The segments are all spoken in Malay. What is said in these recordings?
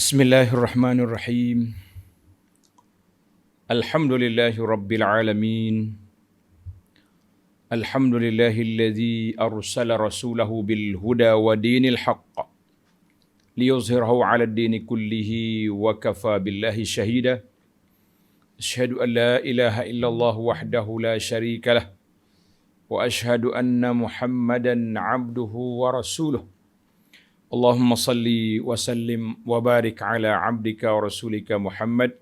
Bismillahirrahmanirrahim. Alhamdulillahi rabbil alamin. Alhamdulillahilladzi arsala rasulahu bil huda wa dinil haqq liyuzhirahu 'ala ad-dini kullihi wa kafa billahi shahida. Asyhadu an la ilaha illallah wahdahu la syarika lah wa asyhadu anna Muhammadan 'abduhu wa rasuluh. Allahumma salli wa sallim wa barik ala abdika wa rasulika Muhammad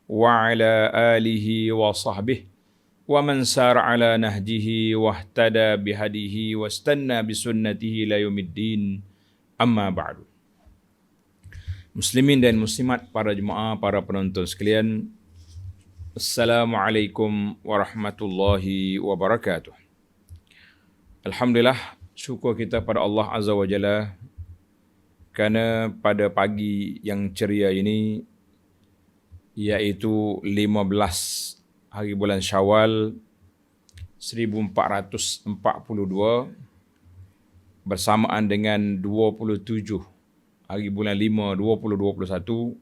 wa ala alihi wa sahbihi wa man sara ala nahjihi wa ihtada bihadihi wa istanna bisunnatihi la yaumiddin, amma ba'du. Muslimin dan muslimat, para jemaah, para penonton sekalian, Assalamualaikum warahmatullahi wabarakatuh. Alhamdulillah, syukur kita pada Allah Azza wa Jalla kerana pada pagi yang ceria ini, iaitu 15 hari bulan Syawal 1442 bersamaan dengan 27 hari bulan 5 2021,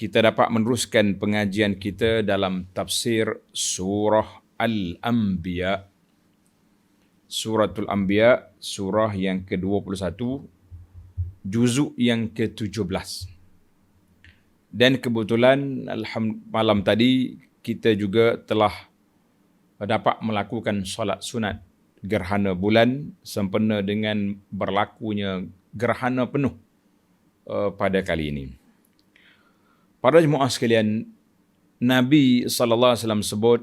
kita dapat meneruskan pengajian kita dalam tafsir surah Al-Anbiya. Suratul Anbiya, surah yang ke-21, juzuk yang ke-17. Dan kebetulan malam tadi kita juga telah dapat melakukan solat sunat gerhana bulan sempena dengan berlakunya gerhana penuh pada kali ini. Para jemaah sekalian, Nabi SAW sebut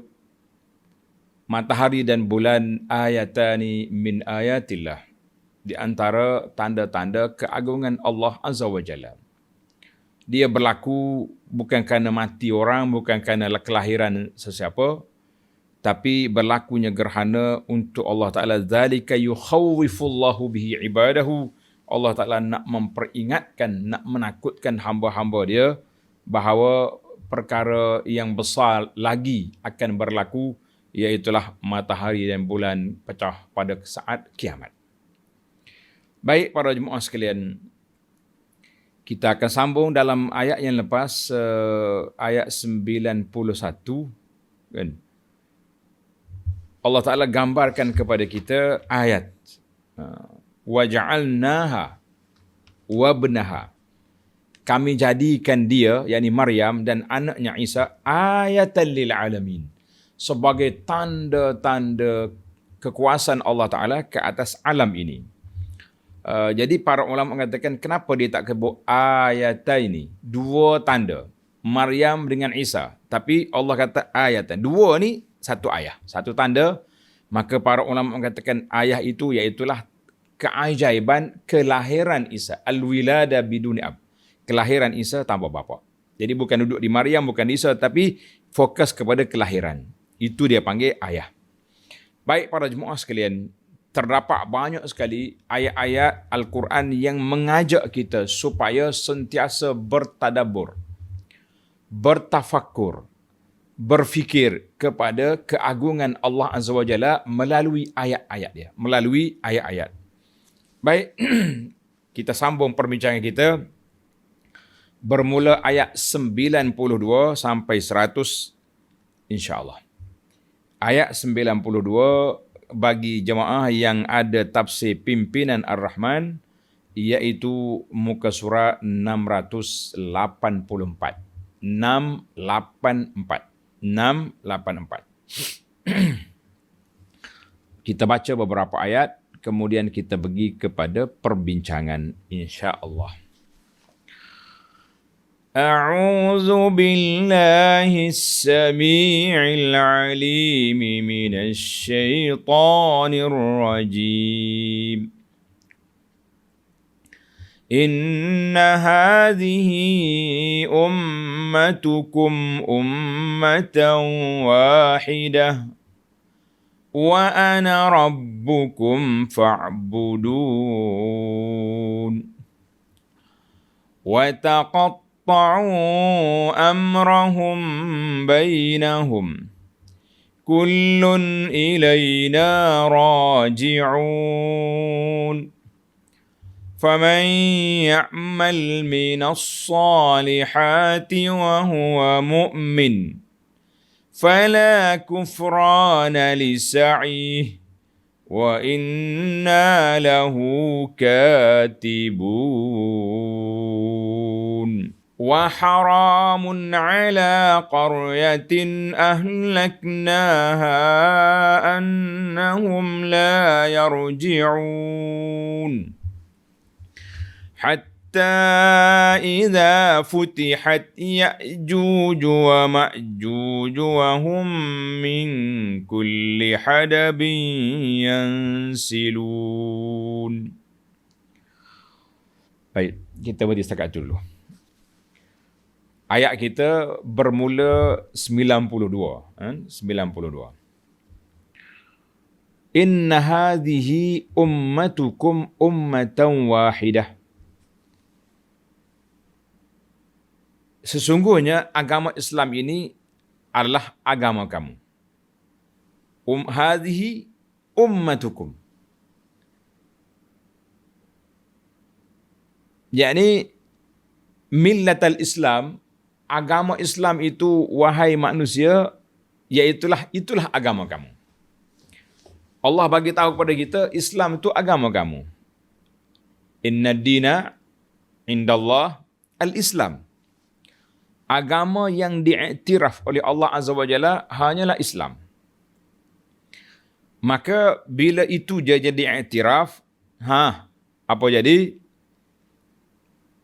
matahari dan bulan ayatani min ayatillah, di antara tanda-tanda keagungan Allah Azza wa Jalla. Dia berlaku bukan kerana mati orang, bukan kerana kelahiran sesiapa, tapi berlakunya gerhana untuk Allah Ta'ala. Dzalika yukhawwifullahu bihi ibadahu. Allah Ta'ala nak memperingatkan, nak menakutkan hamba-hamba dia bahawa perkara yang besar lagi akan berlaku, iaitulah matahari dan bulan pecah pada saat kiamat. Baik para jemaah sekalian, kita akan sambung dalam ayat yang lepas, ayat 91, kan? Allah Ta'ala gambarkan kepada kita ayat waja'alnaha wabnaha, kami jadikan dia, yakni Maryam dan anaknya Isa, ayatan lil alamin, sebagai tanda-tanda kekuasaan Allah Ta'ala ke atas alam ini. Jadi para ulama mengatakan, kenapa dia tak sebut ayataini, dua tanda, Maryam dengan Isa, tapi Allah kata ayatan, dua ni satu ayah, satu tanda. Maka para ulama mengatakan ayah itu iaitulah keajaiban kelahiran Isa, al-wilada biduni ab, kelahiran Isa tanpa bapa. Jadi bukan duduk di Maryam, bukan di Isa, tapi fokus kepada kelahiran. Itu dia panggil ayah. Baik para jemaah sekalian, terdapat banyak sekali ayat-ayat Al-Quran yang mengajak kita supaya sentiasa bertadabbur, bertafakkur, berfikir kepada keagungan Allah Azza wa Jalla melalui ayat-ayat dia, melalui ayat-ayat. Baik, kita sambung perbincangan kita bermula ayat 92 sampai 100 insya-Allah. Ayat 92 bagi jemaah yang ada tafsir pimpinan Ar-Rahman, iaitu muka surah 684. 684. Kita baca beberapa ayat, kemudian kita pergi kepada perbincangan insya-Allah. A'udzu billahi as-sami'il 'alim minasy syaithanir rajim. Inna hadhihi ummatukum ummatan wahidah wa ana rabbukum fa'budun. Wa taqatta'u amrahum bainahum kullun ilayna raji'un. فمن يعمل من الصالحات وهو مؤمن فلا كفران لسعيه وإنا له كاتبون وحرام على قرية أهلكناها أنهم لا يرجعون حتى إذا فتحت يأجوج ومأجوج وهم من كل حدب ينسلون. Baik, kita berhenti setakat dulu. Ayat kita bermula 92. 92. Inna hadhihi ummatukum ummatan wahidah. Sesungguhnya agama Islam ini adalah agama kamu. Hadhihi ummatukum. Yakni millatal Islam, agama Islam itu wahai manusia, itulah agama kamu. Allah bagi tahu kepada kita Islam itu agama kamu. Inna dina indallah al-Islam. Agama yang diiktiraf oleh Allah Azza wa Jalla hanyalah Islam. Maka bila itu dia jadi iktiraf, apa jadi?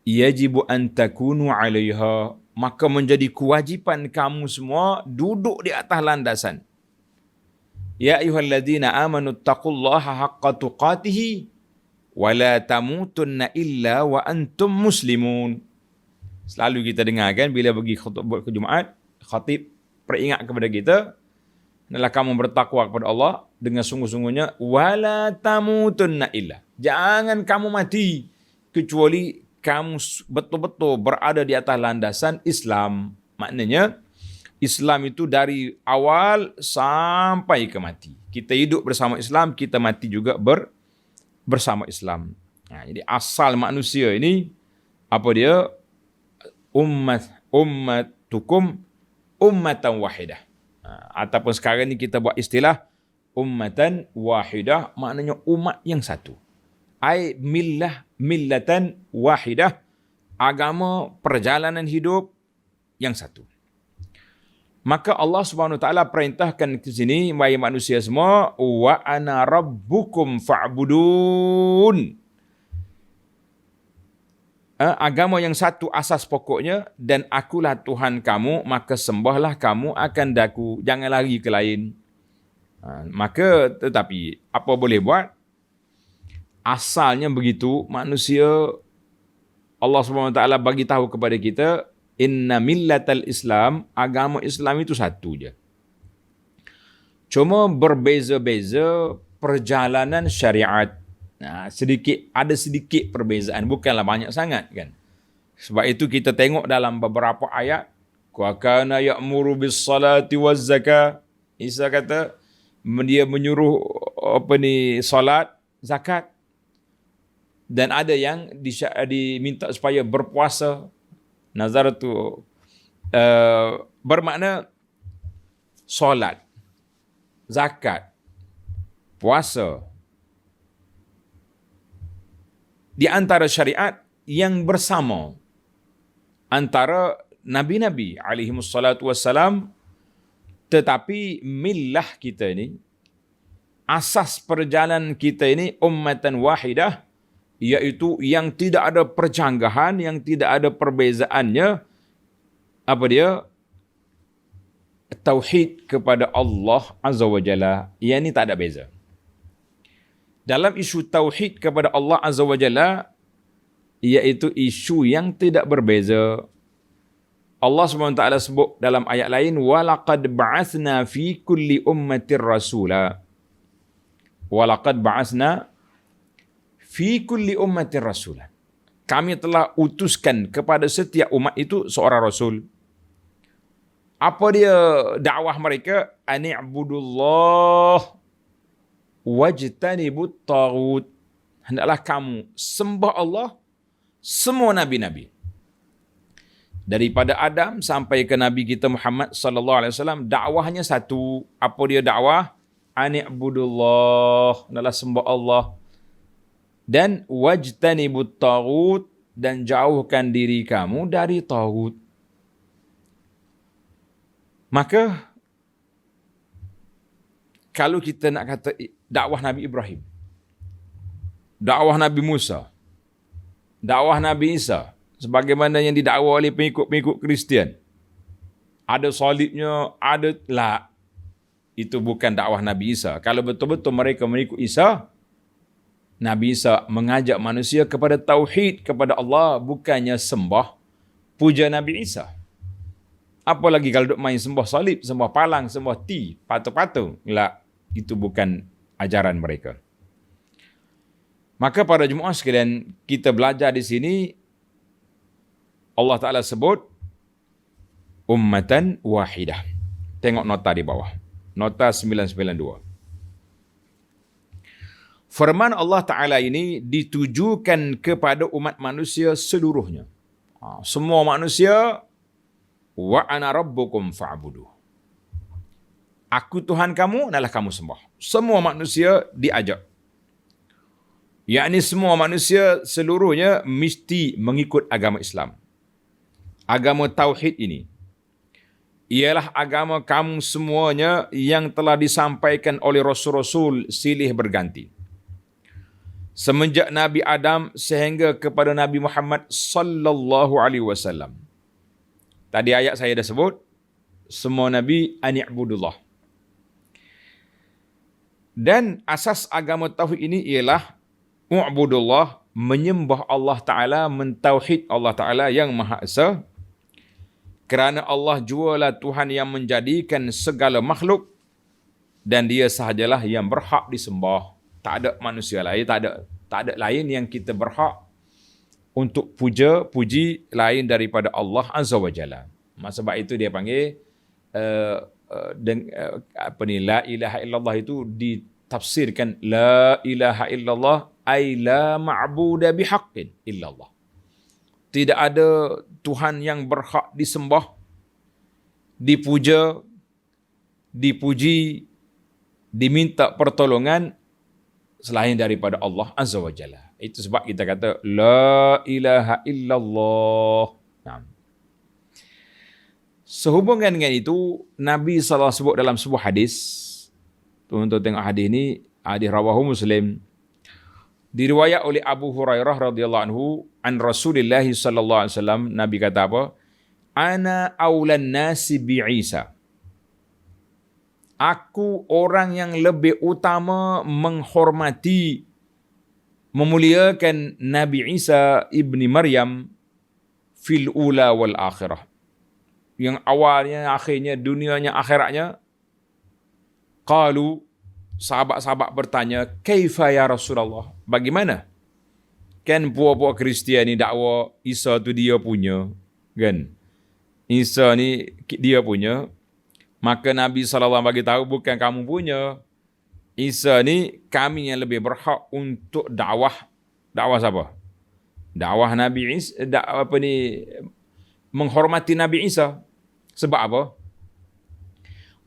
Yajibu an takunu 'alaiha, maka menjadi kewajipan kamu semua duduk di atas landasan. Ya ayyuhalladzina amanu taqullaha haqqa tuqatih wa la tamutunna illa wa antum muslimun. Selalu kita dengar kan bila pergi khutbah ke Jumaat, khatib peringat kepada kita, hendaklah kamu bertakwa kepada Allah dengan sungguh-sungguhnya, wala tamutunna illa. Jangan kamu mati kecuali kamu betul-betul berada di atas landasan Islam. Maknanya Islam itu dari awal sampai ke mati. Kita hidup bersama Islam, kita mati juga bersama Islam. Jadi asal manusia ini apa dia? Ummatukum ummatan wahidah. Ataupun sekarang ni kita buat istilah ummatan wahidah, maknanya umat yang satu. Ai millatan wahidah, agama perjalanan hidup yang satu. Maka Allah Subhanahu wa taala perintahkan ke sini, wahai manusia semua, wa ana rabbukum fa'budun. Agama yang satu asas pokoknya, dan akulah Tuhan kamu, maka sembahlah kamu akan daku, jangan lari ke lain. Maka tetapi apa boleh buat? Asalnya begitu, manusia, Allah Subhanahu wa taala bagi tahu kepada kita, inna millatal Islam, agama Islam itu satu je. Cuma berbeza-beza perjalanan syariat. Ada sedikit perbezaan, bukanlah banyak sangat kan. Sebab itu kita tengok dalam beberapa ayat, wa kana ya'muru bis salati waz zakah. Isa kata dia menyuruh salat, zakat. Dan ada yang diminta supaya berpuasa. Nazar tu bermakna solat, zakat, puasa. Di antara syariat yang bersama antara Nabi-Nabi alaihimussalatu wassalam, tetapi millah kita ini, asas perjalanan kita ini ummatan wahidah, iaitu yang tidak ada percanggahan, yang tidak ada perbezaannya. Apa dia? Tauhid kepada Allah Azza wa Jalla. Yang ini tak ada beza. Dalam isu tauhid kepada Allah Azza wa Jalla, iaitu isu yang tidak berbeza. Allah SWT sebut dalam ayat lain, وَلَقَدْ بَعَثْنَا فِي كُلِّ أُمَّةٍ رَسُولًا. وَلَقَدْ بَعَثْنَا fi kulli ummatin rasulan. Kami telah utuskan kepada setiap umat itu seorang rasul. Apa dia dakwah mereka? Ani'budullah wajtanibut taghut. hendaklah kamu sembah Allah semua nabi-nabi. Daripada Adam sampai ke Nabi kita Muhammad sallallahu alaihi wasallam, dakwahnya satu. Apa dia dakwah? Ani'budullah, hendaklah sembah Allah. Dan wajtanibut taghut, dan jauhkan diri kamu dari taghut. Maka kalau kita nak kata dakwah Nabi Ibrahim, dakwah Nabi Musa, dakwah Nabi Isa, sebagaimana yang didakwa oleh pengikut-pengikut Kristian, ada salibnya, ada lah, itu bukan dakwah Nabi Isa. Kalau betul-betul mereka mengikut Isa, Nabi Isa mengajak manusia kepada tauhid kepada Allah, bukannya sembah puja Nabi Isa. Apalagi kalau duk main sembah salib, sembah palang, sembah ti, patung-patung. Lah, itu bukan ajaran mereka. Maka para jemaah sekalian, kita belajar di sini, Allah Ta'ala sebut ummatan wahidah. Tengok nota di bawah. Nota 992. Firman Allah Ta'ala ini ditujukan kepada umat manusia seluruhnya. Semua manusia, wa ana rabbukum fa'budu. Aku Tuhan kamu, adalah kamu sembah. Semua manusia diajak. Yakni semua manusia seluruhnya mesti mengikut agama Islam. Agama tauhid ini ialah agama kamu semuanya yang telah disampaikan oleh Rasul-Rasul silih berganti. Semenjak Nabi Adam sehingga kepada Nabi Muhammad sallallahu alaihi wasallam. Tadi ayat saya dah sebut, semua Nabi ani'budullah. Dan asas agama tauhid ini ialah u'budullah, menyembah Allah Ta'ala, mentauhid Allah Ta'ala yang Maha Esa. Kerana Allah jualah Tuhan yang menjadikan segala makhluk dan dia sahajalah yang berhak disembah. Tak ada manusia lain, tak ada lain yang kita berhak untuk puji lain daripada Allah Azza wa Jalla. Sebab itu dia panggil la ilaha illallah itu ditafsirkan la ilaha illallah ay la ma'buda bihaqqin illallah. Tidak ada Tuhan yang berhak disembah, dipuja, dipuji, diminta pertolongan selain daripada Allah Azza wa Jalla. Itu sebab kita kata la ilaha illallah. Nah. Sehubungan dengan itu, Nabi SAW sebut dalam sebuah hadis, untuk tengok hadis ini, hadis rawahu Muslim, diriwayat oleh Abu Hurairah radhiyallahu anhu, an Rasulullah sallallahu alaihi wasallam, Nabi kata apa? Ana aulan nasi bi Isa. Aku orang yang lebih utama menghormati, memuliakan Nabi Isa ibni Maryam fil ula wal akhirah. Yang awalnya, akhirnya, dunianya, akhiratnya. Qalu, sahabat-sahabat bertanya, kaifa ya Rasulullah? Bagaimana? Kan puak-puak Kristian ni dakwa Isa tu dia punya, kan? Isa ni dia punya. Maka Nabi SAW bagi tahu bukan kamu punya. Isa ni kami yang lebih berhak untuk dakwah. Dakwah siapa? Dakwah Nabi Isa, menghormati Nabi Isa. Sebab apa?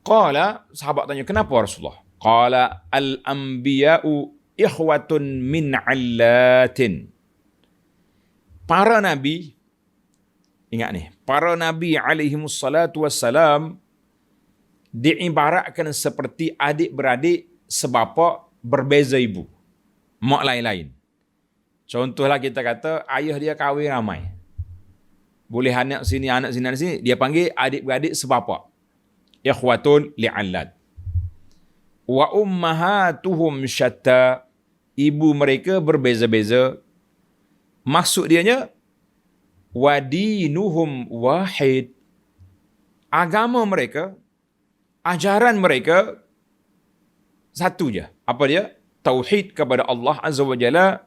Qala, sahabat tanya, kenapa Rasulullah? Qala al-anbiya'u ikhwatun min 'allatin. Para nabi, ingat ni, para nabi alaihimus salatu wassalam diibaratkan seperti adik-beradik sebapa berbeza ibu, mak lain-lain. Contohlah kita kata ayah dia kahwin ramai. Boleh anak sini, anak sini, dia panggil adik-beradik sebapa. Ikhwatun li'allad. Wa ummahatuhum syatta. Ibu mereka berbeza-beza. Maksud dianya, wa dinuhum wahid. Agama mereka, ajaran mereka satu je. Apa dia? Tauhid kepada Allah Azza wa Jalla.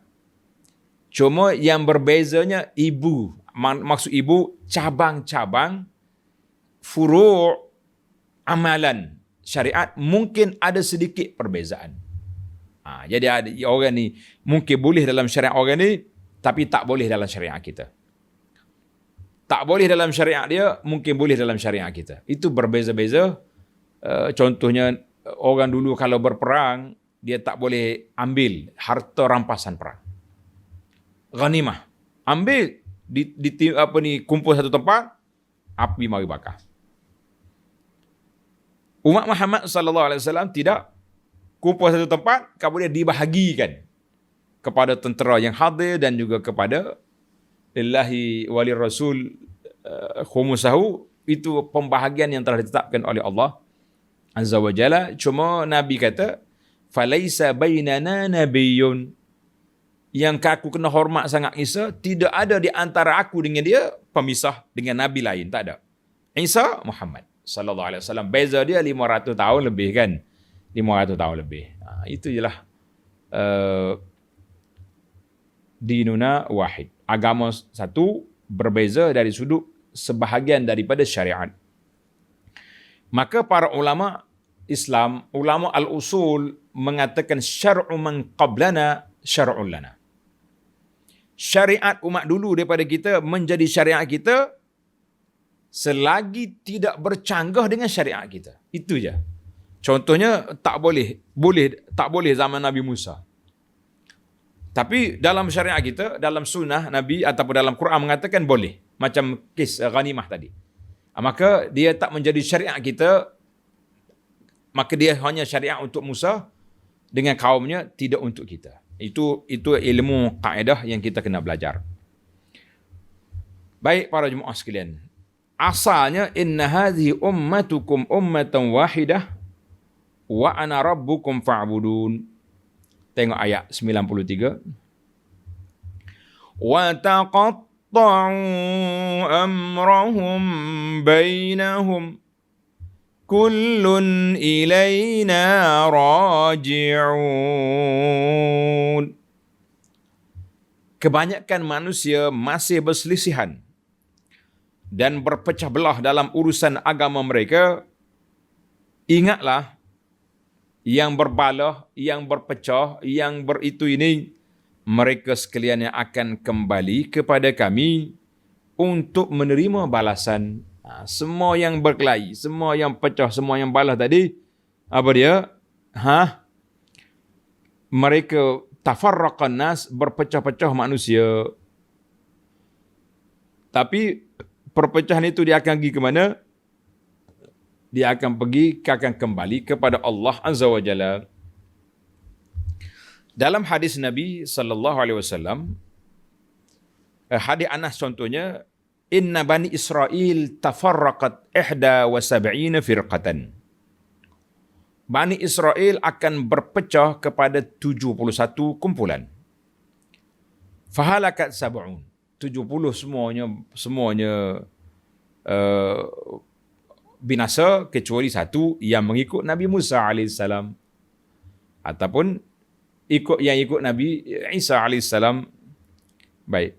Cuma yang berbezanya ibu. Maksud ibu, cabang-cabang furu' amalan syariat mungkin ada sedikit perbezaan. Jadi ada orang ni mungkin boleh dalam syariat orang ni, tapi tak boleh dalam syariat kita. Tak boleh dalam syariat dia, mungkin boleh dalam syariat kita. Itu berbeza-beza. Contohnya, orang dulu kalau berperang, dia tak boleh ambil harta rampasan perang. Ghanimah. Ambil, kumpul satu tempat, api mari bakar. Umat Muhammad SAW tidak kumpul satu tempat, kemudian dibahagikan kepada tentera yang hadir dan juga kepada lillahi wali rasul khumusahu. Itu pembahagian yang telah ditetapkan oleh Allah Azza wa Jalla. Cuma Nabi kata, falaisa bainana nabiyyun, yang aku kena hormat sangat Isa, tidak ada di antara aku dengan dia pemisah dengan nabi lain, tak ada. Isa Muhammad sallallahu alaihi wasallam, beza dia 500 tahun lebih kan. 500 tahun lebih. Itu jelah dinuna wahid. Agama satu, berbeza dari sudut sebahagian daripada syariat. Maka para ulama Islam, ulama al-usul mengatakan syar'u man qablana syar'un lana. Syariat umat dulu daripada kita menjadi syariat kita selagi tidak bercanggah dengan syariat kita. Itu je. Contohnya tak boleh zaman Nabi Musa. Tapi dalam syariat kita, dalam sunnah Nabi ataupun dalam Quran mengatakan boleh. Macam kes ghanimah tadi. Maka dia tak menjadi syariat kita, maka dia hanya syariat untuk Musa dengan kaumnya, tidak untuk kita. Itu ilmu kaedah yang kita kena belajar. Baik para jemaah sekalian. Asalnya inna hadhihi ummatukum ummatan wahidah wa ana rabbukum fa'budun. Tengok ayat 93. Wa taqatta'u amrahum bainahum kullun ilayna raji'un. Kebanyakan manusia masih berselisihan dan berpecah belah dalam urusan agama mereka. Ingatlah, yang berbalah, yang berpecah, yang beritu ini, mereka sekalian yang akan kembali kepada kami untuk menerima balasan. Semua yang berkelahi, semua yang pecah, semua yang balah tadi, apa dia? Mereka tafarraqan nas, berpecah-pecah manusia. Tapi perpecahan itu dia akan pergi ke mana? Dia akan kembali kepada Allah Azza wa Jalla. Dalam hadis Nabi sallallahu alaihi wasallam, hadis Anas contohnya, inna bani Israel tafarraqat 71 firqatan. Bani Israel akan berpecah kepada 71 kumpulan. Fahalakat sab'un. 70 semuanya binasa kecuali satu yang mengikut Nabi Musa AS ataupun yang ikut Nabi Isa AS. Baik.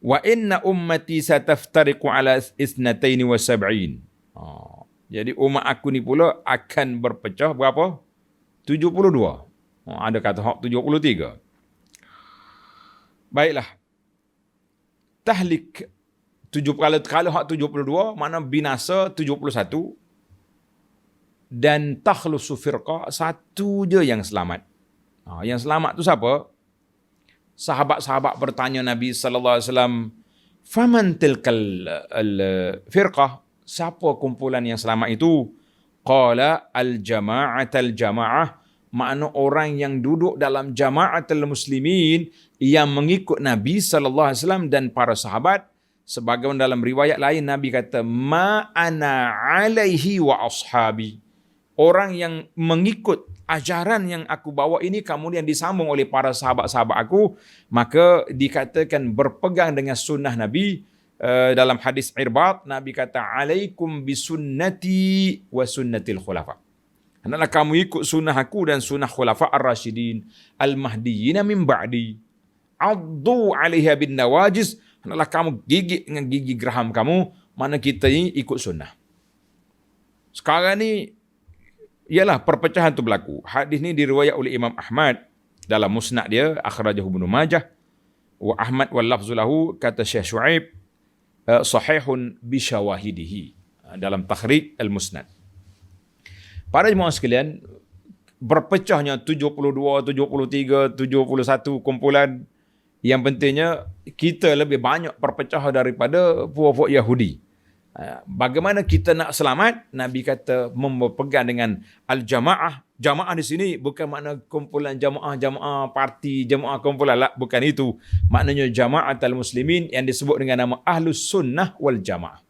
Wa inna ummati sataftariqu ala 72. Jadi umat aku ni pula akan berpecah berapa? 72. Ada kata hak 73. Baiklah. Tahlik kalau hak 72, makna binasa 71 dan takhlusu firqah, satu je yang selamat. Yang selamat tu siapa? Sahabat-sahabat bertanya Nabi sallallahu alaihi wasallam, "Faman tilkal firqah?" Siapa kumpulan yang selamat itu? Qala al-jama'atul jamaah, makna orang yang duduk dalam jama'atul muslimin yang mengikut Nabi sallallahu alaihi wasallam dan para sahabat. Sebagaimana dalam riwayat lain Nabi kata, ma ana alaihi wa ashabi. Orang yang mengikut ajaran yang aku bawa ini kemudian disambung oleh para sahabat-sahabat aku, maka dikatakan berpegang dengan sunnah Nabi. Dalam hadis Irbad, Nabi kata, alaikum bisunnati wa sunnatil khulafa. Hendaklah kamu ikut sunnah aku dan sunnah khulafa ar-rasyidin al-mahdiyyin min ba'di. Addu 'alaiha bin nawajiz. Hendaklah kamu gigit dengan gigi geraham kamu, mana kita ini ikut sunnah. Sekarang ni ialah perpecahan tu berlaku. Hadis ni diriwayat oleh Imam Ahmad dalam musnad dia, akhrajahu Ibnu Majah wa Ahmad wal lafzu lahu, kata Syekh Syuaib sahihun bi syawahidihi dalam takhrij al-musnad. Para jemaah sekalian, berpecahnya 72, 73, 71 kumpulan, yang pentingnya kita lebih banyak berpecah daripada puak-puak Yahudi. Bagaimana kita nak selamat? Nabi kata memegang dengan al-jamaah. Jamaah di sini bukan makna kumpulan jamaah parti, jamaah kumpulan lah, bukan itu. Maknanya jama'atul muslimin yang disebut dengan nama Ahlus Sunnah wal Jamaah.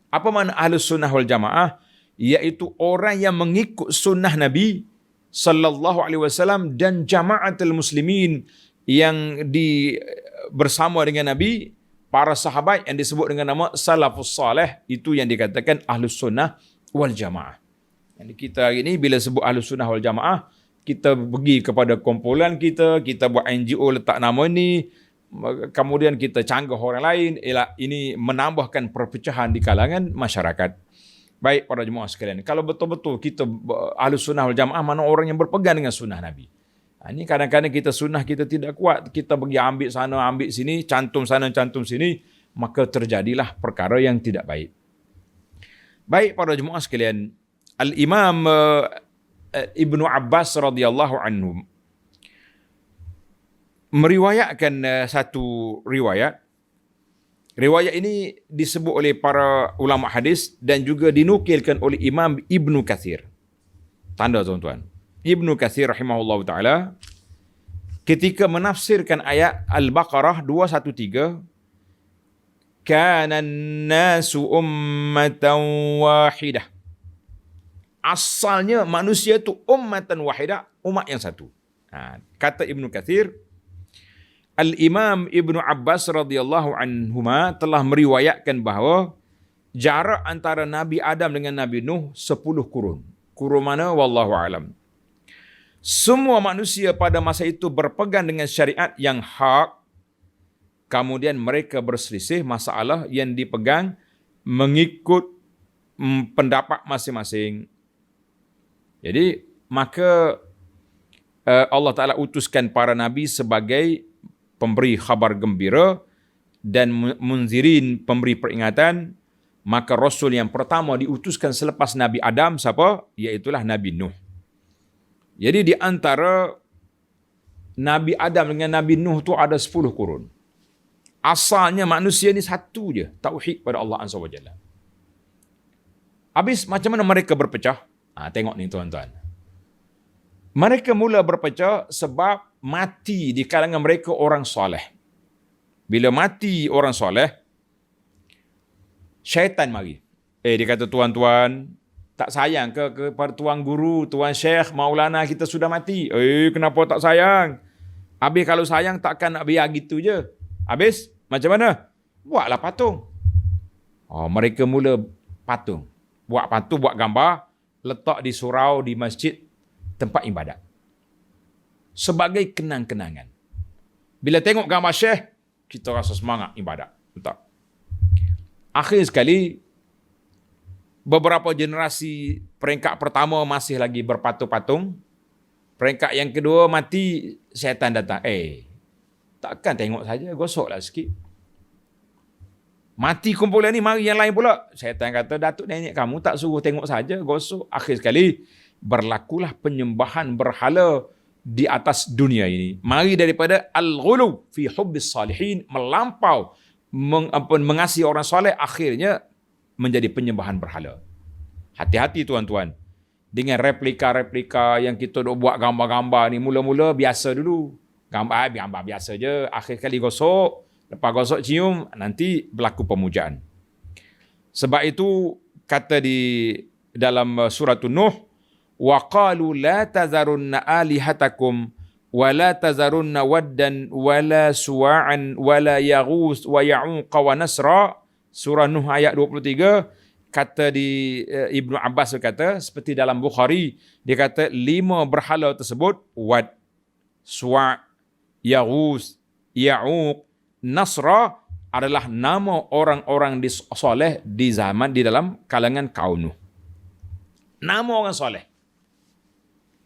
Apa makna Ahlus Sunnah wal Jamaah? Iaitu orang yang mengikut sunnah Nabi sallallahu alaihi wasallam dan jama'atul muslimin yang bersama dengan Nabi, para sahabat yang disebut dengan nama salafus salih, itu yang dikatakan Ahlus Sunnah wal Jamaah. Jadi kita hari ini bila sebut Ahlus Sunnah wal Jamaah, kita pergi kepada kumpulan kita buat NGO letak nama ni, kemudian kita canggah orang lain, ini menambahkan perpecahan di kalangan masyarakat. Baik para jemaah sekalian, kalau betul-betul kita Ahlus Sunnah wal Jamaah, mana orang yang berpegang dengan sunnah Nabi. Ini kadang-kadang kita sunnah kita tidak kuat, kita pergi ambil sana, ambil sini, cantum sana, cantum sini, maka terjadilah perkara yang tidak baik. Baik para jemaah sekalian, Al-Imam Ibnu Abbas radhiyallahu anhu meriwayatkan satu riwayat. Riwayat ini disebut oleh para ulama hadis dan juga dinukilkan oleh Imam Ibnu Katsir. Tanda tuan-tuan. Ibnu Katsir rahimahullah ta'ala ketika menafsirkan ayat Al-Baqarah 213, kana an-nasu ummatan wahidah. Asalnya manusia itu ummatan wahidah, umat yang satu. Kata Ibnu Katsir, Al-Imam Ibnu Abbas radhiyallahu anhuma telah meriwayatkan bahawa jarak antara Nabi Adam dengan Nabi Nuh 10 kurun. Kurun mana? Wallahu alam. Semua manusia pada masa itu berpegang dengan syariat yang hak. Kemudian mereka berselisih masalah yang dipegang mengikut pendapat masing-masing. Jadi maka Allah Ta'ala utuskan para Nabi sebagai pemberi khabar gembira dan munzirin, pemberi peringatan. Maka Rasul yang pertama diutuskan selepas Nabi Adam siapa? Iaitulah Nabi Nuh. Jadi di antara Nabi Adam dengan Nabi Nuh tu ada 10 kurun. Asalnya manusia ni satu je, tauhid pada Allah Azza wa Jalla. Habis macam mana mereka berpecah? Tengok ni tuan-tuan. Mereka mula berpecah sebab mati di kalangan mereka orang soleh. Bila mati orang soleh, syaitan mari. Dia kata, tuan-tuan, tak sayang ke kepada tuan guru, tuan syekh, maulana kita sudah mati? Kenapa tak sayang? Habis kalau sayang takkan nak biar gitu je. Habis macam mana? Buatlah patung. Mereka mula patung. Buat patung, buat gambar, letak di surau, di masjid, tempat ibadat. Sebagai kenang-kenangan. Bila tengok gambar syekh, kita rasa semangat ibadat. Entah. Akhir sekali, beberapa generasi peringkat pertama masih lagi berpatung-patung. Peringkat yang kedua mati, syaitan datang. Takkan tengok saja, gosoklah sikit. Mati kumpulan ni, mari yang lain pula. Syaitan kata, datuk nenek kamu tak suruh tengok saja, gosok. Akhir sekali, berlakulah penyembahan berhala di atas dunia ini. Mari daripada al-ghulu fi hubbis salihin, melampau mengasihi orang soleh, akhirnya menjadi penyembahan berhala. Hati-hati tuan-tuan. Dengan replika-replika yang kita duk buat gambar-gambar ni, mula-mula biasa dulu. Gambar biasa je, akhir kali gosok, lepas gosok cium, nanti berlaku pemujaan. Sebab itu kata di dalam surah Nuh, wa qalu la tazarunna alihatakum wa la tazarunna waddan wa la suwa'an wa la yaghus wa ya'uq wa nasra. Surah Nuh ayat 23, kata di Ibnu Abbas kata, seperti dalam Bukhari, dia kata 5 berhala tersebut, Wad, Suwa', Yaghus, Ya'uq, Nasra, adalah nama orang-orang soleh di zaman, di dalam kalangan kaum Nuh. Nama orang soleh.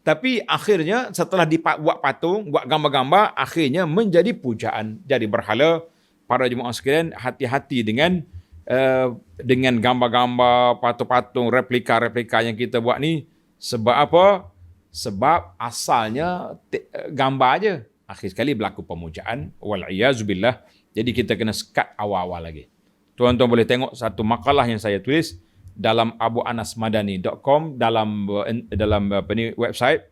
Tapi akhirnya setelah buat patung, buat gambar-gambar, akhirnya menjadi pujaan, jadi berhala. Para jemaah sekalian, hati-hati dengan gambar-gambar, patung-patung, replika-replika yang kita buat ni. Sebab apa? Sebab asalnya gambar aja. Akhir sekali berlaku pemujaan. Wal'iyazubillah. Jadi kita kena sekat awal-awal lagi. Tuan-tuan boleh tengok satu makalah yang saya tulis dalam abuanasmadani.com, dalam website.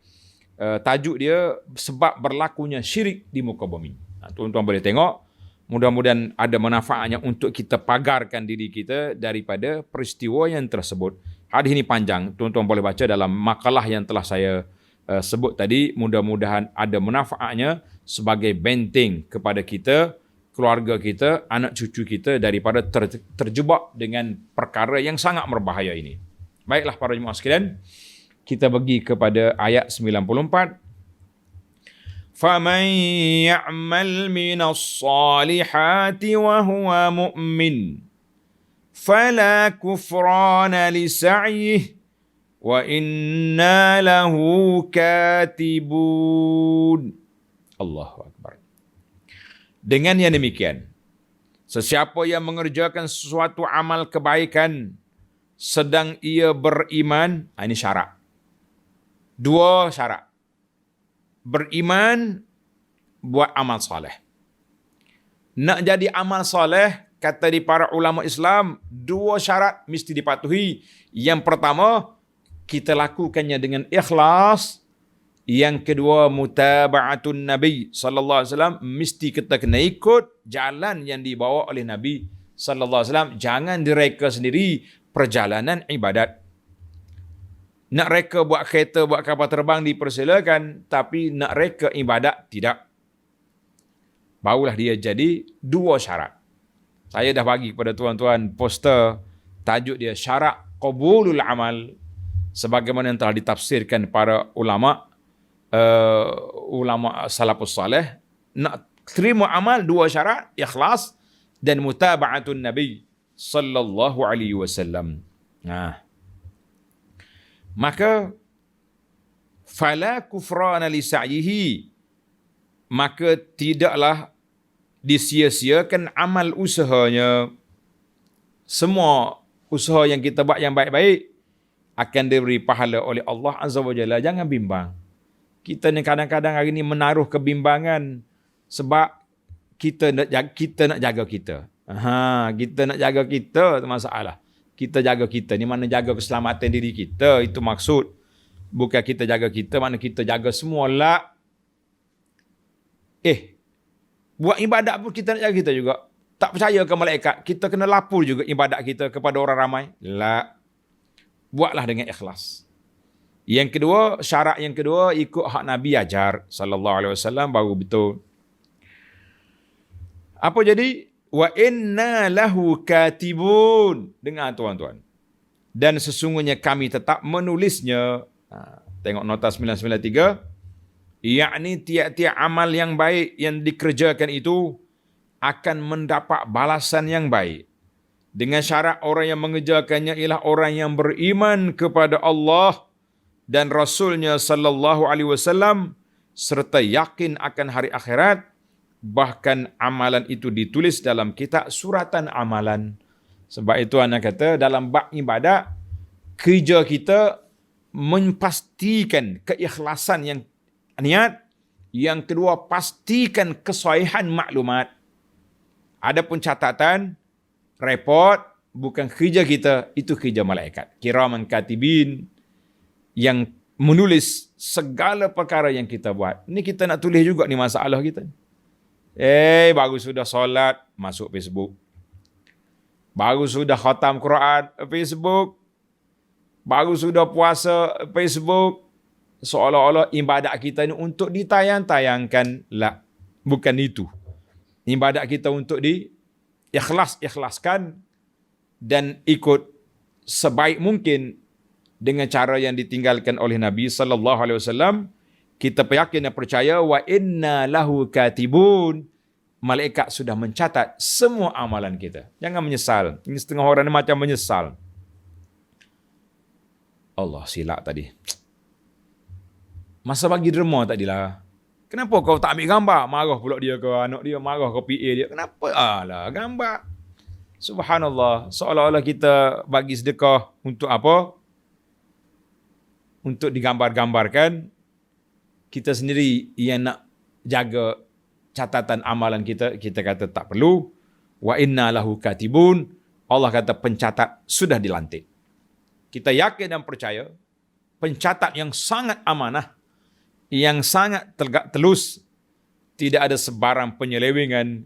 Tajuk dia, sebab berlakunya syirik di muka bumi. Tuan-tuan boleh tengok. Mudah-mudahan ada manfaatnya untuk kita pagarkan diri kita daripada peristiwa yang tersebut. Hadis ini panjang, tuan-tuan boleh baca dalam makalah yang telah saya sebut tadi. Mudah-mudahan ada manfaatnya sebagai benteng kepada kita, keluarga kita, anak cucu kita daripada terjebak dengan perkara yang sangat berbahaya ini. Baiklah para jemaah sekalian, kita pergi kepada ayat 94. فَمَنْ يَعْمَلْ مِنَ الصَّالِحَاتِ وَهُوَ مُؤْمِنٌ فَلَا كُفْرَانَ لِسَعْيِهِ وَإِنَّا لَهُ كَاتِبُونَ. Allahu Akbar. Dengan yang demikian, sesiapa yang mengerjakan sesuatu amal kebaikan sedang ia beriman, ini syarat. 2 syarat. Beriman, buat amal soleh. Nak jadi amal soleh, kata di para ulama Islam, 2 syarat mesti dipatuhi. Yang pertama, kita lakukannya dengan ikhlas. Yang kedua, mutaba'atun Nabi sallallahu alaihi wasallam, mesti kita kena ikut jalan yang dibawa oleh Nabi sallallahu alaihi wasallam. Jangan direka sendiri perjalanan ibadat. Nak reka buat kereta, buat kapal terbang dipersilakan, tapi nak reka ibadat tidak. Barulah dia jadi 2 syarat. Saya dah bagi kepada tuan-tuan poster, tajuk dia syarat qabulul amal, sebagaimana yang telah ditafsirkan para ulama salafus salih. Nak terima amal 2 syarat, ikhlas dan mutaba'atun Nabi sallallahu alaihi wasallam. Maka fala kufrana li sa'yihi, maka tidaklah disia-siakan amal usahanya. Semua usaha yang kita buat yang baik-baik akan diberi pahala oleh Allah Azza wa Jalla. Jangan bimbang. Kita ni kadang-kadang hari ni menaruh kebimbangan sebab kita nak jaga kita. Kita nak jaga kita, itu masalah. Kita jaga kita ni mana jaga keselamatan diri kita, itu maksud. Bukan kita jaga kita, mana kita jaga semua lah. Buat ibadat pun kita nak jaga kita juga. Tak percaya ke malaikat, kita kena lapor juga ibadat kita kepada orang ramai. La. Buatlah dengan ikhlas. Yang kedua, syarat yang kedua, ikut hak Nabi ajar sallallahu alaihi wasallam, baru betul. Apa jadi? Wa inna lahu katibun. Dengar tuan-tuan. Dan sesungguhnya kami tetap menulisnya. Tengok nota 993. Yakni tiap-tiap amal yang baik yang dikerjakan itu akan mendapat balasan yang baik. Dengan syarat orang yang mengerjakannya ialah orang yang beriman kepada Allah dan Rasulnya sallallahu alaihi wasallam serta yakin akan hari akhirat. Bahkan amalan itu ditulis dalam kitab suratan amalan. Sebab itu anak kata dalam bab ibadat, kerja kita memastikan keikhlasan yang niat. Yang kedua, pastikan kesahihan maklumat. Adapun catatan, report, bukan kerja kita, itu kerja malaikat. Kiraman katibin yang menulis segala perkara yang kita buat. Ini kita nak tulis juga ni masalah kita. Baru sudah solat, masuk Facebook. Baru sudah khatam Quran, Facebook. Baru sudah puasa, Facebook. Seolah-olah ibadat kita ni untuk ditayang-tayangkan. La, bukan itu. Ibadat kita untuk ikhlaskan dan ikut sebaik mungkin dengan cara yang ditinggalkan oleh Nabi sallallahu alaihi wasallam. Kita yakin dan percaya wa inna lahu katibun. Malaikat sudah mencatat semua amalan kita. Jangan menyesal. Ini setengah orang ni macam menyesal. Allah silap tadi. Masa bagi derma tadilah. Kenapa kau tak ambil gambar? Marah pula dia ke anak dia, marah ke PA dia. Kenapa? Alah, gambar. Subhanallah. Seolah-olah kita bagi sedekah untuk apa? Untuk digambar-gambarkan. Kita sendiri yang nak jaga catatan amalan kita, kita kata tak perlu. Wa inna lahu katibun. Allah kata pencatat sudah dilantik. Kita yakin dan percaya pencatat yang sangat amanah, yang sangat tegak telus, tidak ada sebarang penyelewengan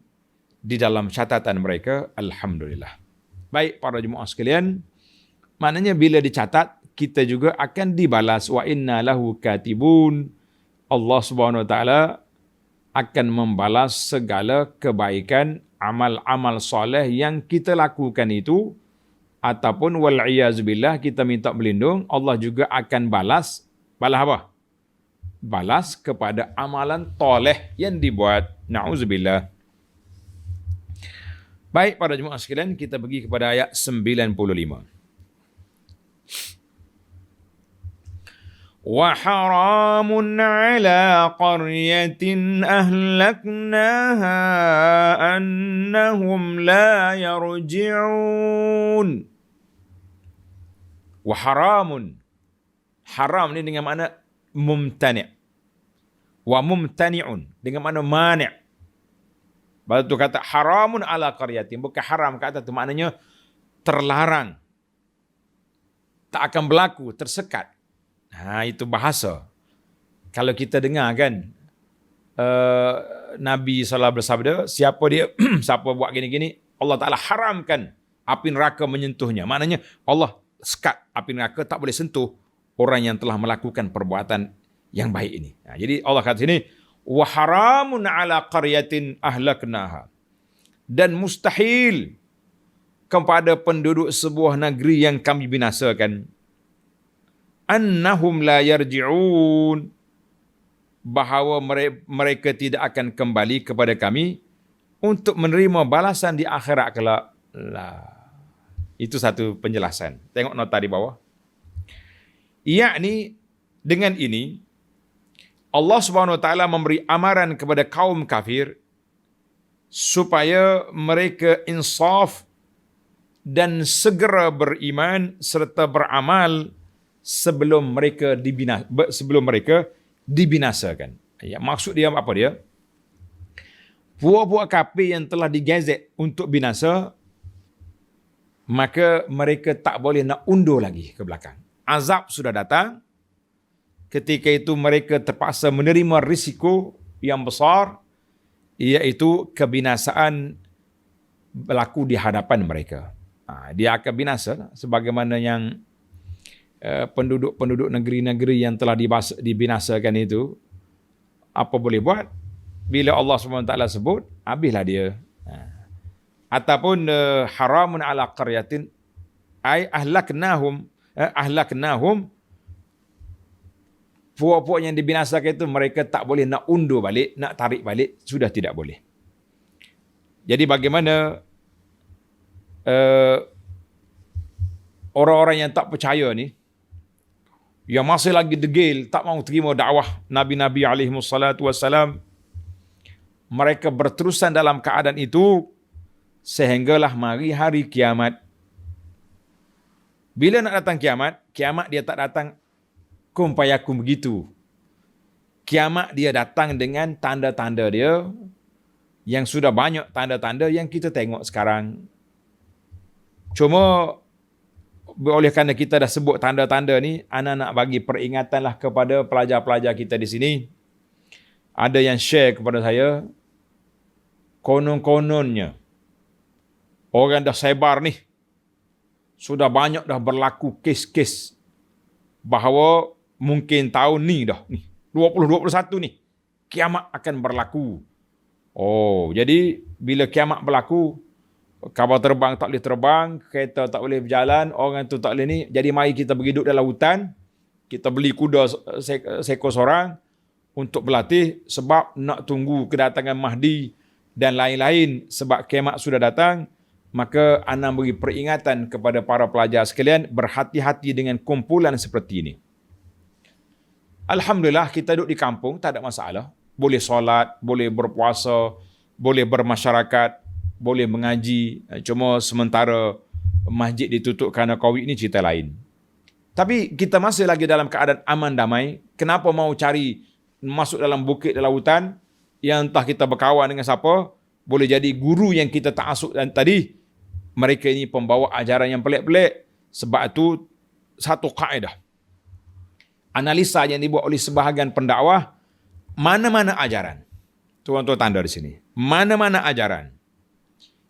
di dalam catatan mereka. Alhamdulillah. Baik para jemaah sekalian, maknanya bila dicatat, kita juga akan dibalas. Wa inna lahu katibun. Allah Subhanahu Wa Taala akan membalas segala kebaikan, amal-amal soleh yang kita lakukan itu, ataupun wal'iyazubillah kita minta berlindung, Allah juga akan balas apa? Balas kepada amalan toleh yang dibuat. Na'udzubillah. Baik para jemaah sekalian, kita pergi kepada ayat 95. وَحَرَامٌ عَلَى قَرْيَةٍ أَهْلَكْنَاهَا أَنَّهُمْ لَا يَرْجِعُونَ. وَحَرَامٌ, haram ni dengan makna mumtani'. Wa mumtani'un dengan makna mani'. Baru tu kata haramun ala qaryatin, bukan haram kata tu maknanya terlarang. Tak akan berlaku, tersekat. Itu bahasa. Kalau kita dengar kan, Nabi SAW bersabda, siapa dia, siapa buat gini-gini, Allah Ta'ala haramkan api neraka menyentuhnya. Maknanya Allah sekat api neraka, tak boleh sentuh orang yang telah melakukan perbuatan yang baik ini. Jadi Allah kata sini, wa haramun ala qaryatin ahlaknaha. Dan mustahil kepada penduduk sebuah negeri yang kami binasakan, annahum la yarji'un, bahawa mereka tidak akan kembali kepada kami untuk menerima balasan di akhirat kelak. Itu satu penjelasan. Tengok nota di bawah. Yakni dengan ini Allah Subhanahu Wa Taala memberi amaran kepada kaum kafir supaya mereka insaf dan segera beriman serta beramal sebelum mereka dibinasakan. Ya, maksud dia apa dia? Puak-puak kafir yang telah digazet untuk binasa, maka mereka tak boleh nak undur lagi ke belakang. Azab sudah datang. Ketika itu mereka terpaksa menerima risiko yang besar, iaitu kebinasaan berlaku di hadapan mereka. Dia akan binasa sebagaimana yang penduduk-penduduk negeri-negeri yang telah dibinasakan itu, apa boleh buat? Bila Allah SWT sebut, habislah dia. Ataupun haramun ala qaryatin ay ahlaknahum, puak-puak yang dibinasakan itu mereka tak boleh nak undur balik, nak tarik balik, sudah tidak boleh. Jadi bagaimana orang-orang yang tak percaya ni, yang masih lagi degil, tak mahu terima dakwah Nabi-Nabi alaihissalam, mereka berterusan dalam keadaan itu sehinggalah mari hari kiamat. Bila nak datang kiamat, kiamat dia tak datang kum payakum begitu. Kiamat dia datang dengan tanda-tanda dia, yang sudah banyak tanda-tanda yang kita tengok sekarang. Cuma oleh kerana kita dah sebut tanda-tanda ni, ana nak bagi peringatanlah kepada pelajar-pelajar kita di sini. Ada yang share kepada saya, konon-kononnya orang dah sebar ni, sudah banyak dah berlaku kes-kes bahawa mungkin tahun ni dah, ni 2021 ni, kiamat akan berlaku. Jadi bila kiamat berlaku, kapal terbang tak boleh terbang, kereta tak boleh berjalan, orang tu tak boleh ni. Jadi mari kita pergi duduk dalam hutan, kita beli kuda seekor seorang untuk berlatih, sebab nak tunggu kedatangan Mahdi dan lain-lain, sebab kiamat sudah datang. Maka ana beri peringatan kepada para pelajar sekalian, berhati-hati dengan kumpulan seperti ini. Alhamdulillah kita duduk di kampung, tak ada masalah. Boleh solat, boleh berpuasa, boleh bermasyarakat, boleh mengaji. Cuma sementara masjid ditutup kerana COVID ni cerita lain. Tapi kita masih lagi dalam keadaan aman damai. Kenapa mau cari masuk dalam bukit, dalam hutan, yang entah kita berkawan dengan siapa, boleh jadi guru yang kita ta'asuk dan tadi, mereka ini pembawa ajaran yang pelik-pelik. Sebab itu, satu kaedah. Analisa yang dibuat oleh sebahagian pendakwah, mana-mana ajaran. Tuan-tuan tanda di sini. Mana-mana ajaran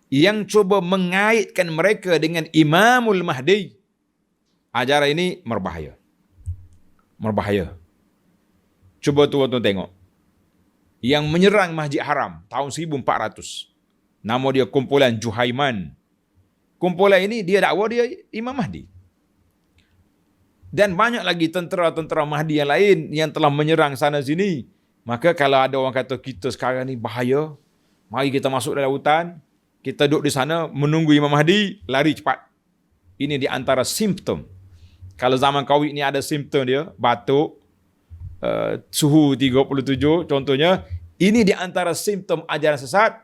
yang cuba mengaitkan mereka dengan Imamul Mahdi, ajaran ini berbahaya. Berbahaya. Cuba tuan-tuan tengok. Yang menyerang Masjid Haram tahun 1400. Nama dia kumpulan Juhaiman. Kumpulan ini dia dakwa dia Imam Mahdi. Dan banyak lagi tentera-tentera Mahdi yang lain yang telah menyerang sana sini. Maka kalau ada orang kata kita sekarang ni bahaya, mari kita masuk dalam hutan, kita duduk di sana menunggu Imam Mahdi, lari cepat. Ini di antara simptom. Kalau zaman COVID ni ada simptom dia, batuk, suhu 37 contohnya, ini di antara simptom ajaran sesat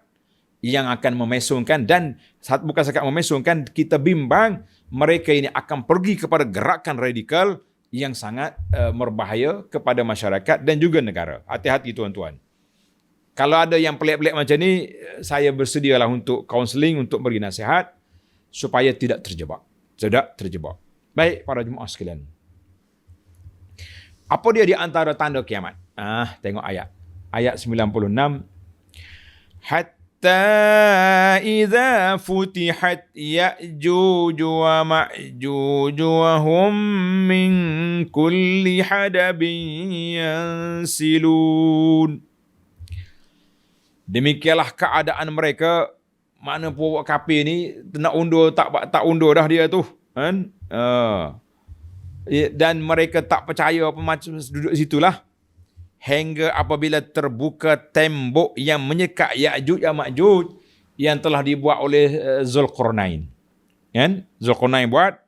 yang akan memesongkan, dan bukan sekat memesongkan, kita bimbang mereka ini akan pergi kepada gerakan radikal yang sangat berbahaya kepada masyarakat dan juga negara. Hati-hati tuan-tuan. Kalau ada yang pelik-pelik macam ni, saya bersedialah untuk kaunseling, untuk beri nasihat supaya tidak terjebak. Tidak terjebak. Baik para jemaah sekalian. Apa dia di antara tanda kiamat? Tengok ayat. Ayat 96. Hatta idza futihat Ya'juj wa Ma'juj wa hum min kulli hadabin yansilun. Demikianlah keadaan mereka. Mana pun kafir ni nak undur tak undur dah dia tu, kan? Dan mereka tak percaya apa macam duduk situlah. Hingga apabila terbuka tembok yang menyekat Ya'juj dan Ma'juj yang telah dibuat oleh Zulkarnain. Kan? Zulkarnain buat,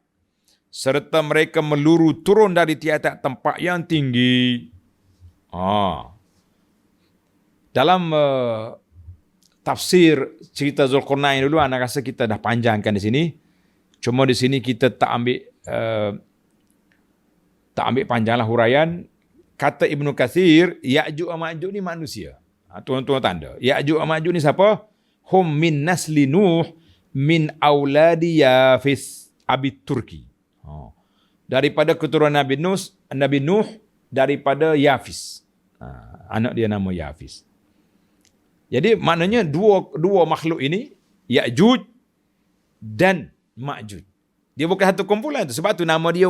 serta mereka meluru turun dari tiap-tiap tempat yang tinggi. Dalam tafsir cerita Zulkarnain dulu, anak rasa kita dah panjangkan di sini. Cuma di sini kita tak ambil panjanglah huraian. Kata Ibnu Katsir, Ya'juj wa Ma'juj ni manusia. Tuan-tuan tanda. Ya'juj wa Ma'juj ni siapa? Hum min nasli Nuh min auladi Yafis abid Turki. Daripada keturunan Nabi Nuh daripada Yafis. Anak dia nama Yafis. Jadi maknanya dua makhluk ini, Ya'juj dan Ma'juj. Dia bukan satu kumpulan tu. Sebab tu nama dia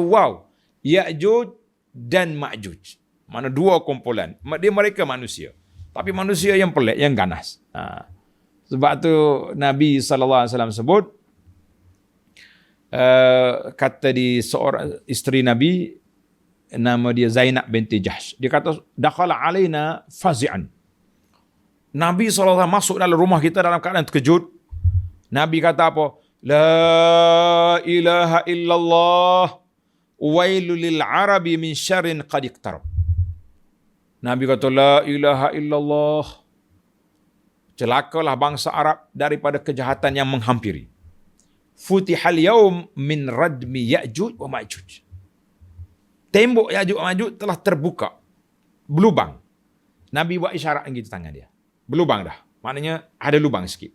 Ya'juj dan Ma'juj. Mana dua kumpulan. Mereka manusia. Tapi manusia yang pelik, yang ganas. Sebab tu Nabi SAW sebut, kata di seorang isteri Nabi, nama dia Zainab binti Jahsh. Dia kata, dakhala alaina fazi'an. Nabi SAW masuk dalam rumah kita dalam keadaan terkejut. Nabi kata apa? La ilaha illallah wailul lil arabi min syarrin qad iqtarab. Nabi kata, la ilaha illallah. Celakalah bangsa Arab daripada kejahatan yang menghampiri. Futihal yaum min radmi Ya'juj wa Ma'juj. Tembok Ya'juj wa Ma'juj telah terbuka. Berlubang. Nabi buat isyarat gitu tangan dia. Berlubang dah. Maknanya ada lubang sikit.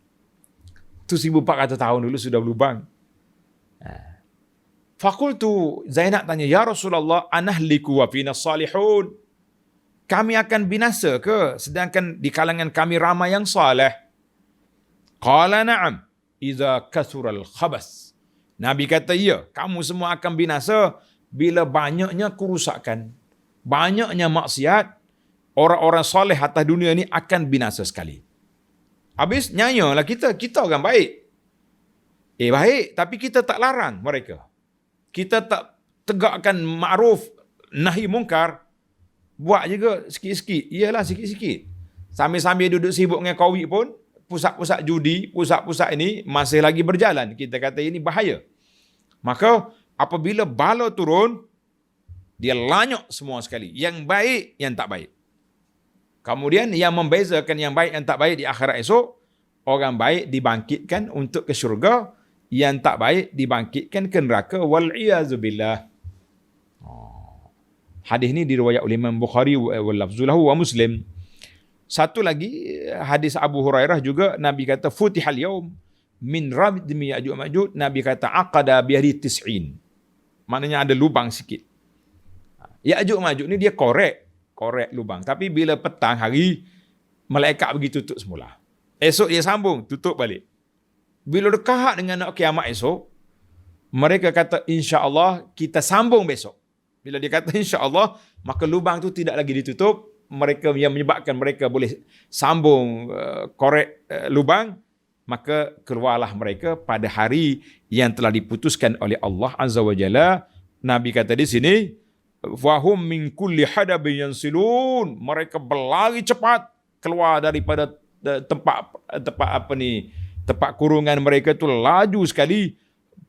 Itu 1400 tahun dulu sudah berlubang. Fakultu, Zainab tanya, ya Rasulullah, anahliku wa fina salihun. Kami akan binasa ke? Sedangkan di kalangan kami ramai yang saleh. Qala na'am, idza kathural khabas. Nabi kata, ya, kamu semua akan binasa bila banyaknya kerusakan, banyaknya maksiat. Orang-orang soleh atas dunia ni akan binasa sekali. Habis nyanyalah kita orang baik. Baik, tapi kita tak larang mereka. Kita tak tegakkan ma'ruf, nahi mungkar. Buat juga sikit-sikit. Iyalah sikit-sikit. Sambil-sambil duduk sibuk dengan COVID pun, pusat-pusat judi, pusat-pusat ini masih lagi berjalan. Kita kata ini bahaya. Maka apabila bala turun, Dia lanyok semua sekali. Yang baik, yang tak baik. Kemudian yang membezakan yang baik yang tak baik di akhirat esok, orang baik dibangkitkan untuk ke syurga, yang tak baik dibangkitkan ke neraka. Wal'iyazubillah. Hadis ni diriwayat oleh Imam Bukhari wal lafzu lahu wa Muslim. Satu lagi hadis Abu Hurairah juga, Nabi kata futihal yaum min radmi Ya'juj Ma'juj. Nabi kata aqada bihi 90. Maknanya ada lubang sikit. Ya'juj Ma'juj ni dia korek lubang. Tapi bila petang hari, malaikat pergi tutup semula. Esok dia sambung, tutup balik. Bila dekat dengan nak kiamat esok, mereka kata insya-Allah kita sambung besok. Bila dia kata insya-Allah, maka lubang tu tidak lagi ditutup. Mereka yang menyebabkan mereka boleh sambung korek lubang, maka keluarlah mereka pada hari yang telah diputuskan oleh Allah Azza wa Jalla. Nabi kata di sini, wahum min kulli hadabin yansilun. Mereka berlari cepat keluar daripada tempat kurungan mereka tu, laju sekali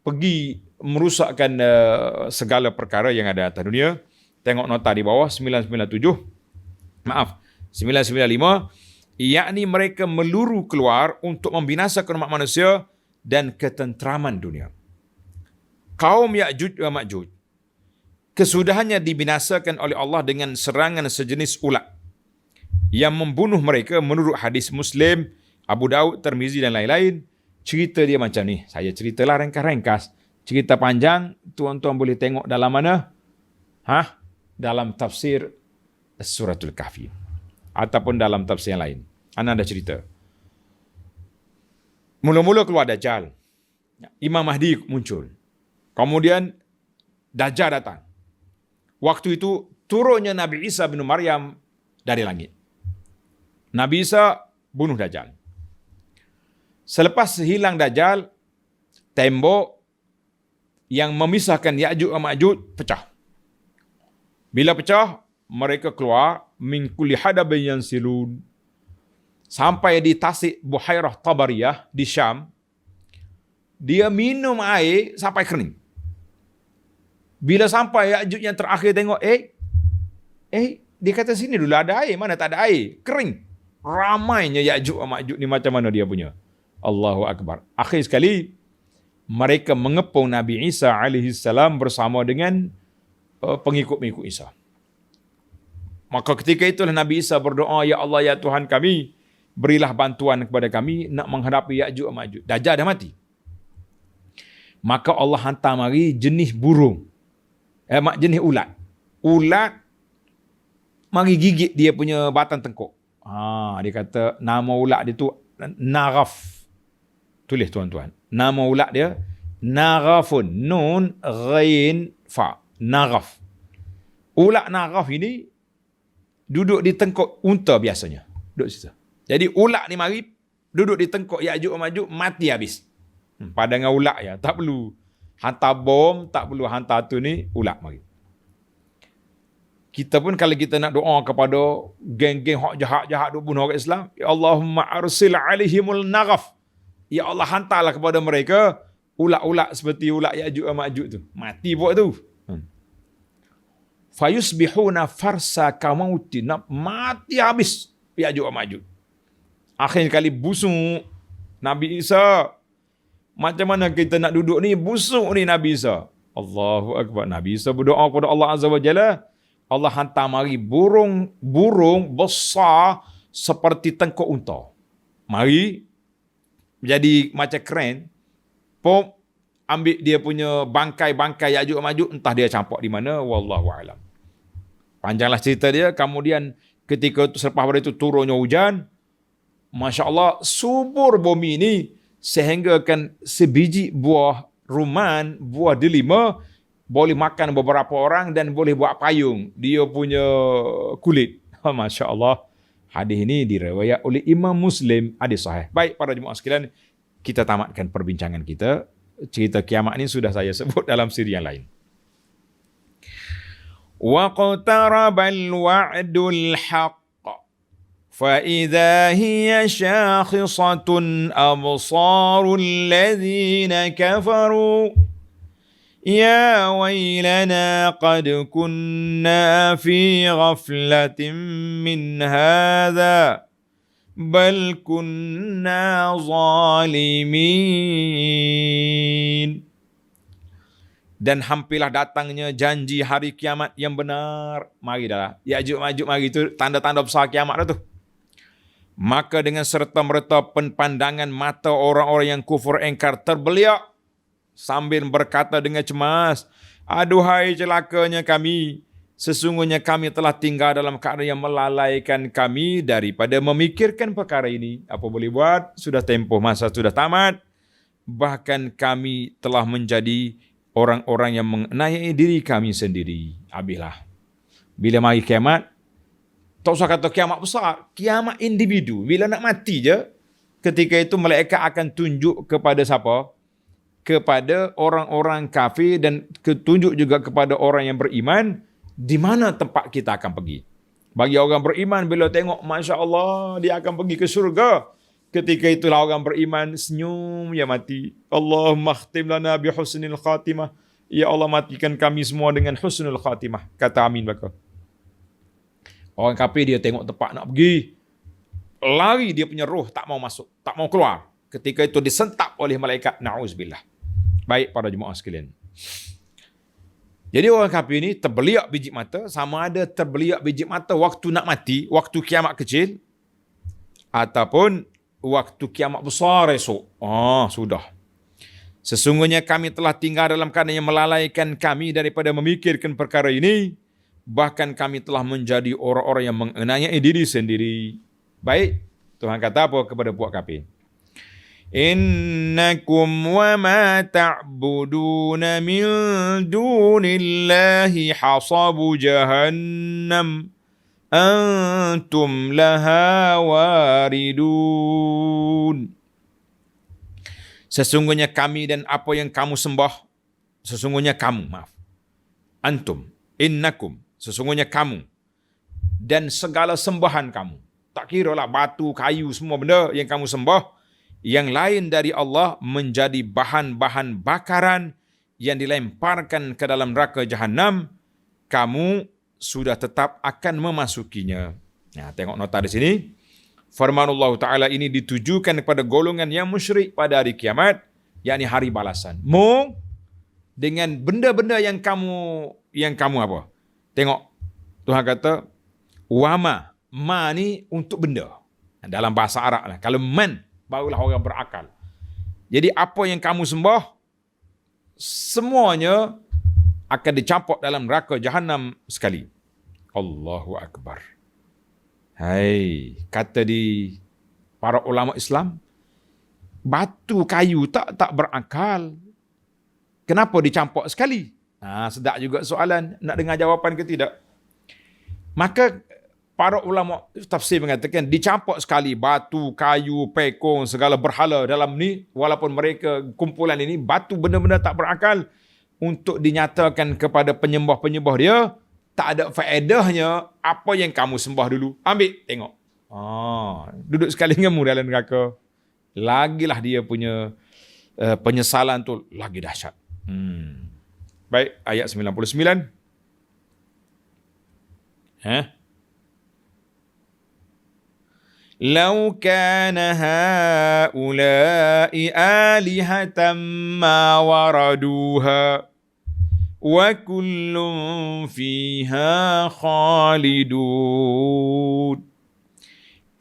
pergi merusakkan segala perkara yang ada atas dunia. Tengok nota di bawah 995, yakni mereka meluru keluar untuk membinasakan umat manusia dan ketenteraman dunia. Kaum Ya'juj wa Ma'juj kesudahannya dibinasakan oleh Allah dengan serangan sejenis ulat yang membunuh mereka menurut hadis Muslim, Abu Daud, Tirmizi dan lain-lain. Cerita dia macam ni. Saya ceritalah ringkas-ringkas. Cerita panjang, tuan-tuan boleh tengok dalam mana? Dalam tafsir Suratul Kahfi. Ataupun dalam tafsir yang lain. Ana ada cerita. Mula-mula keluar Dajjal. Imam Mahdi muncul. Kemudian Dajjal datang. Waktu itu turunnya Nabi Isa bin Maryam dari langit. Nabi Isa bunuh Dajjal. Selepas hilang Dajjal, tembok yang memisahkan Ya'juj dan Ma'juj pecah. Bila pecah, mereka keluar min kulli hadabin yansilun, sampai di tasik Buhairah Tabariyah di Syam. Dia minum air sampai kering. Bila sampai Ya'juj yang terakhir tengok, dia kata sini dulu ada air, mana tak ada air, kering. Ramainya Ya'juj dan Ma'juj ni, macam mana dia punya? Allahu Akbar. Akhir sekali mereka mengepung Nabi Isa AS bersama dengan pengikut-pengikut Isa. Maka ketika itulah Nabi Isa berdoa, ya Allah, ya Tuhan kami, berilah bantuan kepada kami nak menghadapi Ya'juj dan Ma'juj. Dajjal dah mati. Maka Allah hantar mari jenis burung, jenis ulat. Ulat mari gigit dia punya batang tengkuk. Dia kata nama ulat dia tu Naghaf. Tulis tuan-tuan. Nama ulat dia Naghafun. Nun, Ghain, Fa. Naghaf. Ulat Naghaf ini duduk di tengkuk unta biasanya. Duduk situ. Jadi ulat ni mari duduk di tengkuk Ya'juj dan Ma'juj, mati habis. Pada dengan ulat ya. Tak perlu hantar bom, tak perlu hantar tu ni, ulat mari. Kita pun kalau kita nak doa kepada geng-geng hak jahat-jahat duk bunuh orang Islam, ya Allahumma arsil alaihimul naghaf. Ya Allah, hantarlah kepada mereka ulat-ulat seperti ulat Ya'juj dan Ma'juj tu. Mati buat tu. Fayusbihuna farsa kamauti. Mati habis Ya'juj dan Ma'juj. Akhir kali busuk Nabi Isa. Macam mana kita nak duduk ni? Busuk ni Nabi Isa. Allahu Akbar. Nabi Isa berdoa kepada Allah Azza wa Jalla. Allah hantar mari burung besar seperti tengkuk unta. Mari jadi macam keren. Pop ambil dia punya bangkai-bangkai Ya'juj dan Ma'juj, entah dia campak di mana, wallahu alam. Panjanglah cerita dia. Kemudian ketika selepas pada itu turunnya hujan, masya-Allah, subur bumi ini sehingga kan sebiji buah rumman, buah delima boleh makan beberapa orang dan boleh buat payung dia punya kulit. Masya-Allah. Hadis ini diriwayat oleh Imam Muslim, hadis sahih. Baik para jemaah sekalian, kita tamatkan perbincangan kita. Cerita kiamat ini sudah saya sebut dalam siri yang lain. Waqtarabal wa'dul haqq فَإِذَا هِيَ شَاخِصَةٌ أَبْصَارُ الَّذِينَ كَفَرُوا Ya wailana qad kunna fi ghaflatin min hadha bal kunna zalimin. Dan hampirlah datangnya janji hari kiamat yang benar. Mari dah. Ya'juj Ma'juj mari tu tanda-tanda besar kiamat dah tu. Maka dengan serta-merta pandangan mata orang-orang yang kufur engkar terbeliak sambil berkata dengan cemas, aduhai celakanya kami, sesungguhnya kami telah tinggal dalam keadaan yang melalaikan kami daripada memikirkan perkara ini. Apa boleh buat? Sudah tempoh masa sudah tamat. Bahkan kami telah menjadi orang-orang yang menganiaya diri kami sendiri. Habislah. Bila mari kiamat, tak usah kata kiamat besar, kiamat individu. Bila nak mati je, ketika itu malaikat akan tunjuk kepada siapa? Kepada orang-orang kafir dan tunjuk juga kepada orang yang beriman, di mana tempat kita akan pergi. Bagi orang beriman, bila tengok, Masya Allah, dia akan pergi ke syurga. Ketika itulah orang beriman senyum, ya mati. Allahumma khtim lana bi husnil khatimah. Ya Allah, matikan kami semua dengan husnul khatimah. Kata amin belaka. Orang kafir dia tengok tempat nak pergi, lari dia punya roh tak mau masuk, tak mau keluar. Ketika itu disentap oleh malaikat. Na'uzubillah. Baik para jemaah sekalian. Jadi orang kafir ni terbeliak biji mata, sama ada terbeliak biji mata waktu nak mati, waktu kiamat kecil, ataupun waktu kiamat besar esok. Sudah. Sesungguhnya kami telah tinggal dalam keadaan yang melalaikan kami daripada memikirkan perkara ini. Bahkan kami telah menjadi orang-orang yang menganiaya diri sendiri. Baik, Tuhan kata apa kepada puak kafir? Innakum wa ma ta'buduna min dunillahi hasabu jahannam antum laha waridun. Sesungguhnya kami dan apa yang kamu sembah, antum, innakum, sesungguhnya kamu dan segala sembahan kamu, tak kira lah batu, kayu, semua benda yang kamu sembah yang lain dari Allah menjadi bahan-bahan bakaran yang dilemparkan ke dalam neraka Jahannam, kamu sudah tetap akan memasukinya. Nah, tengok nota di sini. Firman Allah Ta'ala ini ditujukan kepada golongan yang musyrik pada hari kiamat, yakni hari balasan. Dengan benda-benda yang kamu apa? Tengok, Tuhan kata, wama. Ma ni untuk benda. Dalam bahasa Arab lah. Kalau man, barulah orang berakal. Jadi apa yang kamu sembah, semuanya akan dicampur dalam neraka Jahannam sekali. Allahu Akbar. Hai, kata di para ulama Islam, batu kayu tak berakal. Kenapa dicampur sekali? Sedap juga soalan. Nak dengar jawapan ke tidak? Maka para ulama tafsir mengatakan dicampur sekali batu, kayu, pekong, segala berhala dalam ni, walaupun mereka kumpulan ini batu benda-benda tak berakal, untuk dinyatakan kepada penyembah-penyembah dia, tak ada faedahnya apa yang kamu sembah dulu. Ambil, tengok. Duduk sekali dengan dalam neraka. Lagilah dia punya penyesalan tu lagi dahsyat. Baik, ayat 99. Lau kana haula'i alihatan ma waraduha wa kullun fiha khalidun.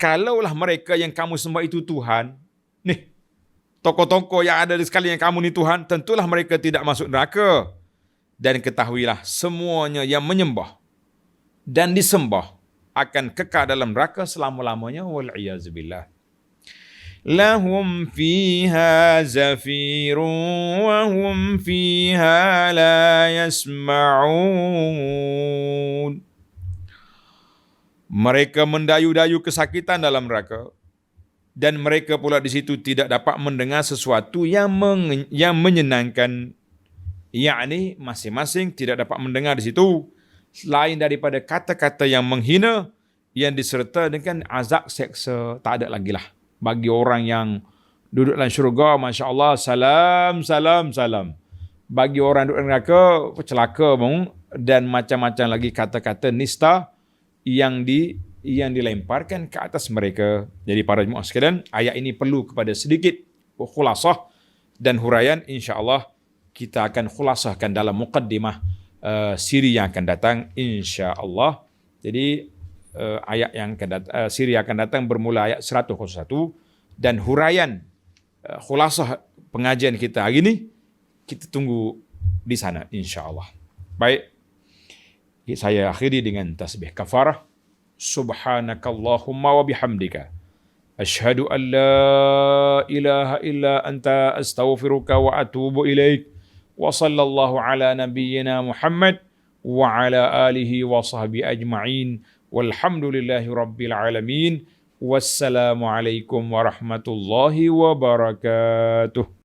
Kalaulah mereka yang kamu sembah itu Tuhan, nih, tokoh-tokoh yang ada di sekali yang kamu ni Tuhan, tentulah mereka tidak masuk neraka. Dan ketahuilah semuanya yang menyembah dan disembah akan kekal dalam neraka selama-lamanya, wal'iyazubillah. Lahum fiha zafirun wa hum fiha la yasma'un. Mereka mendayu-dayu kesakitan dalam neraka, dan mereka pula di situ tidak dapat mendengar sesuatu yang menyenangkan. Yakni masing-masing tidak dapat mendengar di situ selain daripada kata-kata yang menghina yang diserta dengan azab seksa. Tak ada lagi lah bagi orang yang duduk dalam syurga. Masya Allah, salam, salam, salam. bagi orang duduk neraka celaka bang, dan macam-macam lagi kata-kata nista yang dilemparkan ke atas mereka. Jadi para jemaah sekalian, ayat ini perlu kepada sedikit khulasah dan huraian. InsyaAllah kita akan khulasahkan dalam muqaddimah siri yang akan datang insya-Allah. Jadi ayat yang akan siri yang akan datang bermula ayat 101 dan huraian khulasah pengajian kita hari ini kita tunggu di sana insya-Allah. Baik. Saya akhiri dengan tasbih kafarah. Subhanakallahumma wa bihamdika asyhadu an la ilaha illa anta astaghfiruka wa atubu ilaik. Wa sallallahu ala nabiyyina Muhammad wa ala alihi wa sahbihi ajma'in. Walhamdulillahi rabbil alamin. Wassalamu alaikum warahmatullahi wabarakatuh.